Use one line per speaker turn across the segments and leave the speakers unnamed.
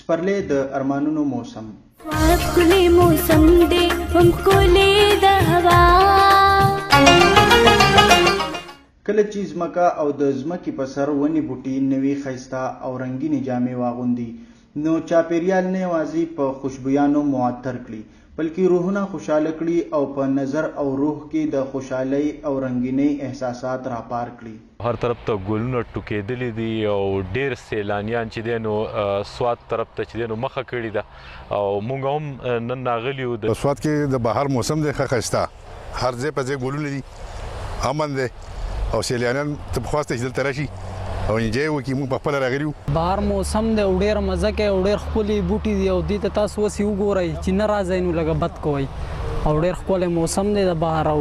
سپرلی د ارمانونو موسم
ښکلی موسم دی هم ښکلی د هوا
کله چې ځمکه او د ځمکې په سر ونې بوټي نوي ښایسته او رنګینې جامې واغوندي نو چاپیریال نه یوازې په خوشبویانو معطر کړي بلکې روحونه خوشحاله کړي او په نظر او روح کې د خوشحالۍ او رنګینۍ احساسات راپار کړي.
هر طرف ته ګلونه ټوکېدلي دي او ډېر سیلانیان چې دی نو سوات طرف ته چې دی نو مخه کړې ده او موږ هم نن راغلي یو.
په سوات کې د بهر موسم دی ښه ښایسته هر ځای په ځای ګلونه دي امن دی او سیلانیان ته پخواسته چې دلته راشي او انجوی وکړي. موږ په خپله راغلي یو.
بهر موسم دی او ډېر مزه کوي او ډېر ښکلي بوټي دي او دې ته تاسو اوس یې وګورئ چې نه راځئ نو لږه بد کوئ او ډېر ښکلی موسم دی د بهر او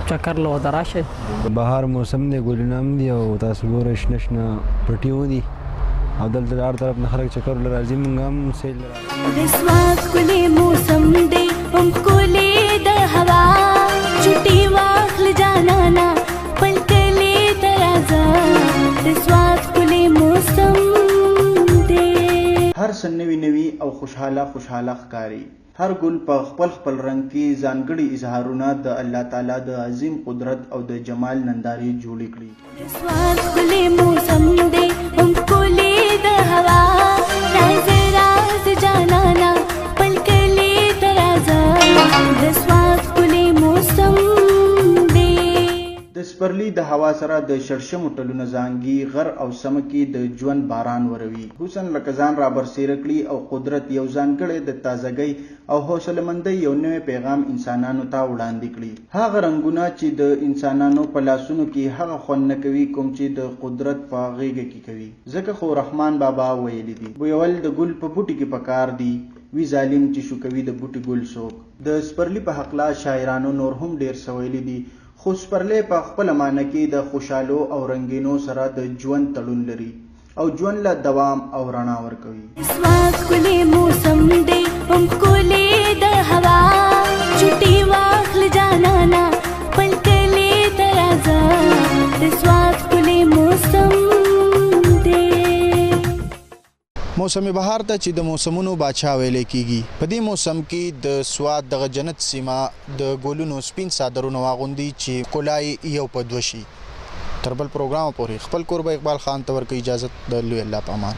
چکر له ورته راشئ.
د بهر موسم دی ګلونه هم دي او تاسو ګورئ شنه شنه پټي ودي او دلته هر طرف نه خلک چکر له راځي. موږ هم سیل
د سوات ښکلی موسم دی هم ښکلی د هوا چټي واخله جانانه خپل کلي ته راځه د سوات ښکلی موسم دی.
هر څه نوي نوي او خوشحاله خوشحاله ښکاري. هر ګل په خپل خپل رنګ کې ځانګړي اظهارونه د الله تعالی د عظیم قدرت او د جمال نندارې جوړې کړي.
د سوات ښکلی موسم دی هم ښکلی د هوا راځه راځه جانانه خپل کلي ته راځه د سوات ښکلی موسم دی.
د سپرلی د هوا سره د شړشمو ټلونه زانګي غر او سمه کې د ژوند باران وروي. حسن لکه ځان را برسېره کړي او قدرت یو ځانګړی د تازګۍ او حوصله مندۍ یو نوی پیغام انسانانو ته وړاندې کړي. هغه رنګونه چې د انسانانو په لاسونو کې هغه خوند نه کوي کوم چې د قدرت په غېږه کې کوي. ځکه خو رحمان بابا ویلي دي بویول د ګل په بوټي کې پکار دي وی ظالم چې شو کوي د بوټي ګل څوک. د سپرلی په حقله شاعرانو نور هم ډېر څه ویلي دي خو سپرلی په خپله معنی کې د خوشحالو او رنګینو سره د ژوند تړون لري او ژوند له دوام او رڼا ورکوي.
سوات ښکلی موسم دی هم ښکلی د هوا چټي واخله جانانه خپل کلي ته راځه د سوات ښکلی موسم دی.
موسم بهار ته چې د موسمونو باچا ویلې کیږي. په دې موسم کې د سوات دغه جنت سیمه د ګلونو سپین صادرونه واغوندي چې ښکلای یو په دوه شي. تر بل پروګرام پورې خپل کوربه اقبال خان ته ورکوي اجازت د لوی الله په امان.